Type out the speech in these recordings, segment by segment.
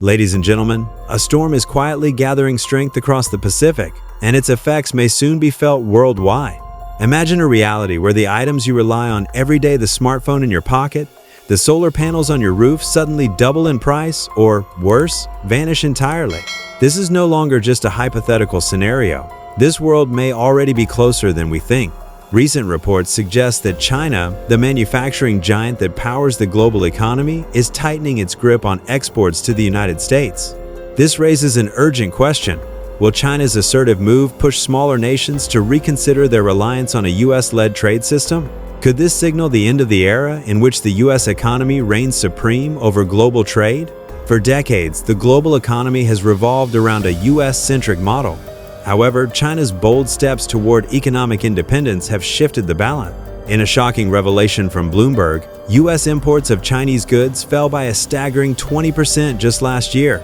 Ladies and gentlemen, a storm is quietly gathering strength across the Pacific, and its effects may soon be felt worldwide. Imagine a reality where the items you rely on every day, the smartphone in your pocket, the solar panels on your roof, suddenly double in price, or worse, vanish entirely. This is no longer just a hypothetical scenario. This world may already be closer than we think. Recent reports suggest that China, the manufacturing giant that powers the global economy, is tightening its grip on exports to the United States. This raises an urgent question. Will China's assertive move push smaller nations to reconsider their reliance on a US-led trade system? Could this signal the end of the era in which the US economy reigns supreme over global trade? For decades, the global economy has revolved around a US-centric model. However, China's bold steps toward economic independence have shifted the balance. In a shocking revelation from Bloomberg, U.S. imports of Chinese goods fell by a staggering 20% just last year,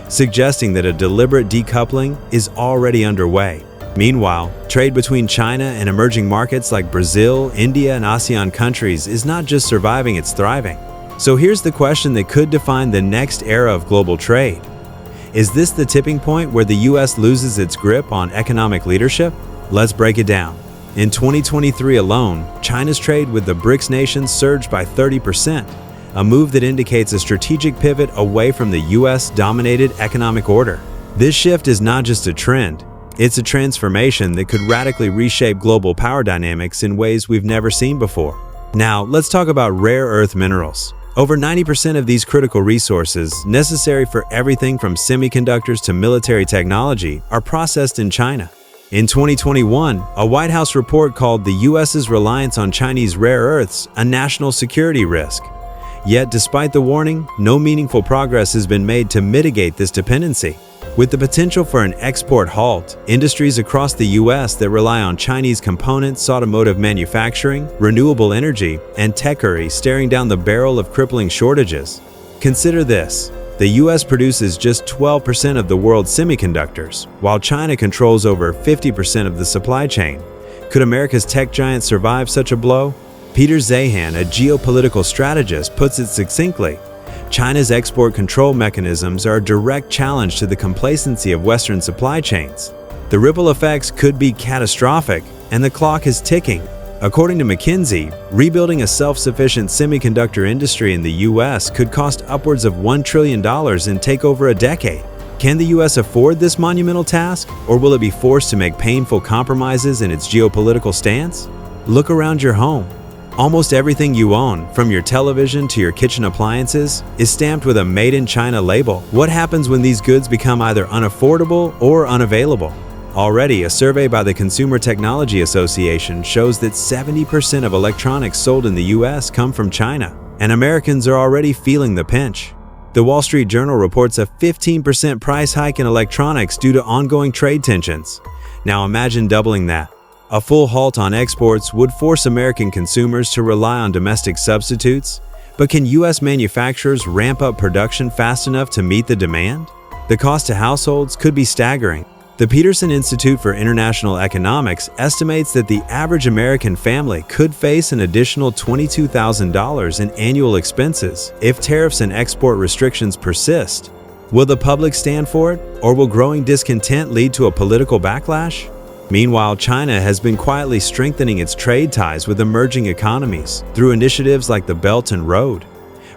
suggesting that a deliberate decoupling is already underway. Meanwhile, trade between China and emerging markets like Brazil, India, and ASEAN countries is not just surviving, it's thriving. So here's the question that could define the next era of global trade. Is this the tipping point where the U.S. loses its grip on economic leadership? Let's break it down. In 2023 alone, China's trade with the BRICS nations surged by 30%, a move that indicates a strategic pivot away from the U.S.-dominated economic order. This shift is not just a trend, it's a transformation that could radically reshape global power dynamics in ways we've never seen before. Now, let's talk about rare earth minerals. Over 90% of these critical resources, necessary for everything from semiconductors to military technology, are processed in China. In 2021, a White House report called the U.S.'s reliance on Chinese rare earths a national security risk. Yet, despite the warning, no meaningful progress has been made to mitigate this dependency. With the potential for an export halt, industries across the U.S. that rely on Chinese components, automotive manufacturing, renewable energy, and technology staring down the barrel of crippling shortages. Consider this. The U.S. produces just 12% of the world's semiconductors, while China controls over 50% of the supply chain. Could America's tech giant survive such a blow? Peter Zahan, a geopolitical strategist, puts it succinctly. China's export control mechanisms are a direct challenge to the complacency of Western supply chains. The ripple effects could be catastrophic, and the clock is ticking. According to McKinsey, rebuilding a self-sufficient semiconductor industry in the U.S. could cost upwards of $1 trillion and take over a decade. Can the U.S. afford this monumental task, or will it be forced to make painful compromises in its geopolitical stance? Look around your home. Almost everything you own, from your television to your kitchen appliances, is stamped with a Made in China label. What happens when these goods become either unaffordable or unavailable? Already, a survey by the Consumer Technology Association shows that 70% of electronics sold in the U.S. come from China, and Americans are already feeling the pinch. The Wall Street Journal reports a 15% price hike in electronics due to ongoing trade tensions. Now imagine doubling that. A full halt on exports would force American consumers to rely on domestic substitutes, but can U.S. manufacturers ramp up production fast enough to meet the demand? The cost to households could be staggering. The Peterson Institute for International Economics estimates that the average American family could face an additional $22,000 in annual expenses if tariffs and export restrictions persist. Will the public stand for it, or will growing discontent lead to a political backlash? Meanwhile, China has been quietly strengthening its trade ties with emerging economies through initiatives like the Belt and Road.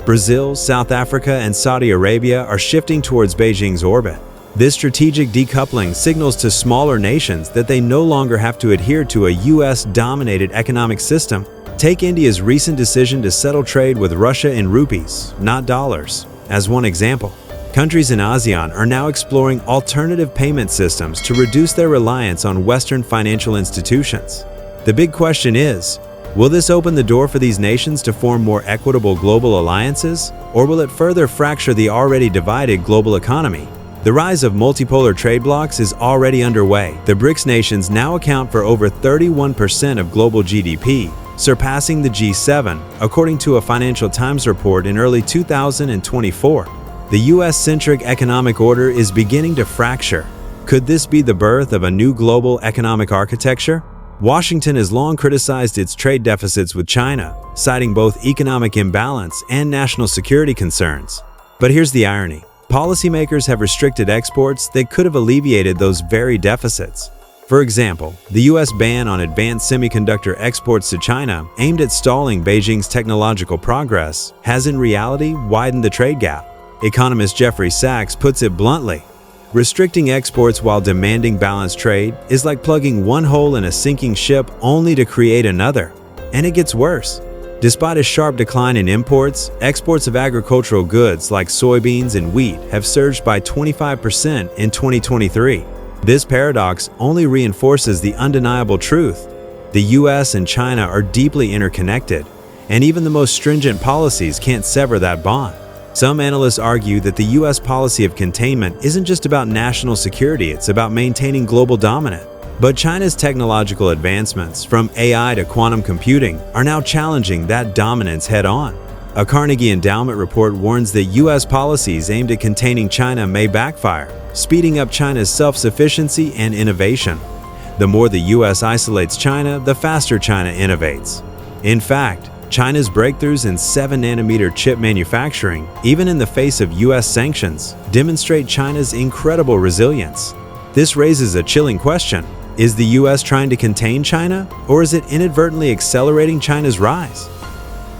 Brazil, South Africa, and Saudi Arabia are shifting towards Beijing's orbit. This strategic decoupling signals to smaller nations that they no longer have to adhere to a US-dominated economic system. Take India's recent decision to settle trade with Russia in rupees, not dollars, as one example. Countries in ASEAN are now exploring alternative payment systems to reduce their reliance on Western financial institutions. The big question is, will this open the door for these nations to form more equitable global alliances, or will it further fracture the already divided global economy? The rise of multipolar trade blocs is already underway. The BRICS nations now account for over 31% of global GDP, surpassing the G7, according to a Financial Times report in early 2024. The US-centric economic order is beginning to fracture. Could this be the birth of a new global economic architecture? Washington has long criticized its trade deficits with China, citing both economic imbalance and national security concerns. But here's the irony. policymakers have restricted exports that could have alleviated those very deficits. For example, the U.S. ban on advanced semiconductor exports to China, aimed at stalling Beijing's technological progress, has in reality widened the trade gap. Economist Jeffrey Sachs puts it bluntly: restricting exports while demanding balanced trade is like plugging one hole in a sinking ship only to create another. And it gets worse. Despite a sharp decline in imports, exports of agricultural goods like soybeans and wheat have surged by 25% in 2023. This paradox only reinforces the undeniable truth. The US and China are deeply interconnected, and even the most stringent policies can't sever that bond. Some analysts argue that the US policy of containment isn't just about national security, it's about maintaining global dominance. But China's technological advancements, from AI to quantum computing, are now challenging that dominance head-on. A Carnegie Endowment report warns that US policies aimed at containing China may backfire, speeding up China's self-sufficiency and innovation. The more the US isolates China, the faster China innovates. In fact, China's breakthroughs in 7-nanometer chip manufacturing, even in the face of US sanctions, demonstrate China's incredible resilience. This raises a chilling question. Is the US trying to contain China, or is it inadvertently accelerating China's rise?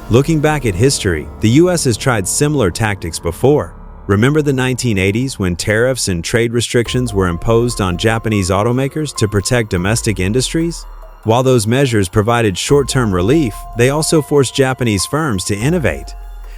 Looking back at history, the US has tried similar tactics before. Remember the 1980s when tariffs and trade restrictions were imposed on Japanese automakers to protect domestic industries? While those measures provided short-term relief, they also forced Japanese firms to innovate.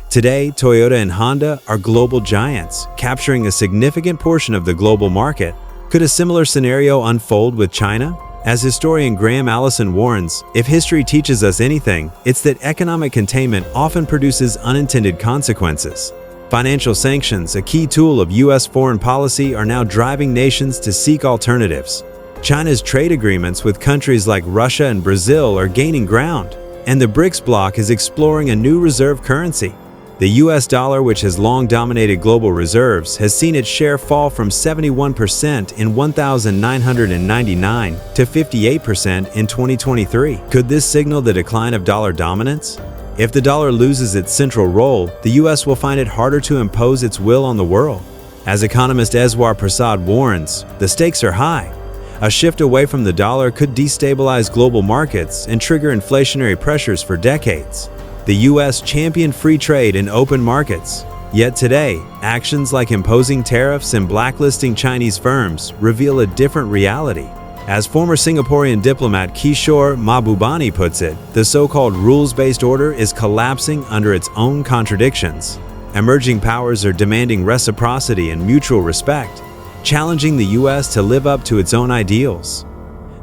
Today, Toyota and Honda are global giants, capturing a significant portion of the global market. Could a similar scenario unfold with China? As historian Graham Allison warns, if history teaches us anything, it's that economic containment often produces unintended consequences. Financial sanctions, a key tool of US foreign policy, are now driving nations to seek alternatives. China's trade agreements with countries like Russia and Brazil are gaining ground, and the BRICS bloc is exploring a new reserve currency. The US dollar, which has long dominated global reserves, has seen its share fall from 71% in 1999 to 58% in 2023. Could this signal the decline of dollar dominance? If the dollar loses its central role, the US will find it harder to impose its will on the world. As economist Eswar Prasad warns, the stakes are high. A shift away from the dollar could destabilize global markets and trigger inflationary pressures for decades. The US championed free trade and open markets. Yet today, actions like imposing tariffs and blacklisting Chinese firms reveal a different reality. As former Singaporean diplomat Kishore Mahbubani puts it, the so-called rules-based order is collapsing under its own contradictions. Emerging powers are demanding reciprocity and mutual respect, challenging the US to live up to its own ideals.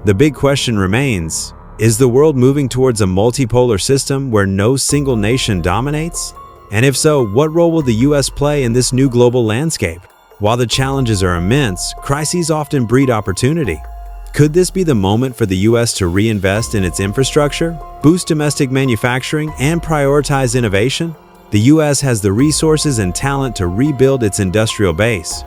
The big question remains: is the world moving towards a multipolar system where no single nation dominates? And if so, what role will the US play in this new global landscape? While the challenges are immense, crises often breed opportunity. Could this be the moment for the US to reinvest in its infrastructure, boost domestic manufacturing, and prioritize innovation? The US has the resources and talent to rebuild its industrial base,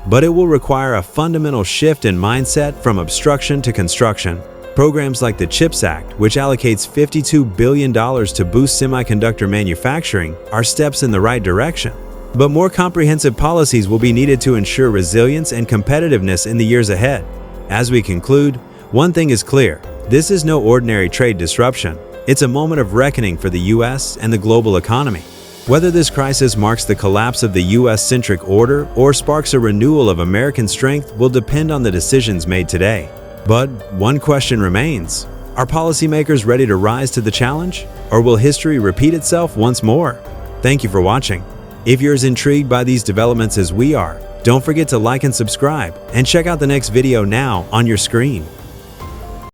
but it will require a fundamental shift in mindset from obstruction to construction. Programs like the CHIPS Act, which allocates $52 billion to boost semiconductor manufacturing, are steps in the right direction. But more comprehensive policies will be needed to ensure resilience and competitiveness in the years ahead. As we conclude, one thing is clear: this is no ordinary trade disruption. It's a moment of reckoning for the US and the global economy. Whether this crisis marks the collapse of the US-centric order or sparks a renewal of American strength will depend on the decisions made today. But one question remains: are policymakers ready to rise to the challenge, or will history repeat itself once more? Thank you for watching. If you're as intrigued by these developments as we are, don't forget to like and subscribe, and check out the next video now on your screen.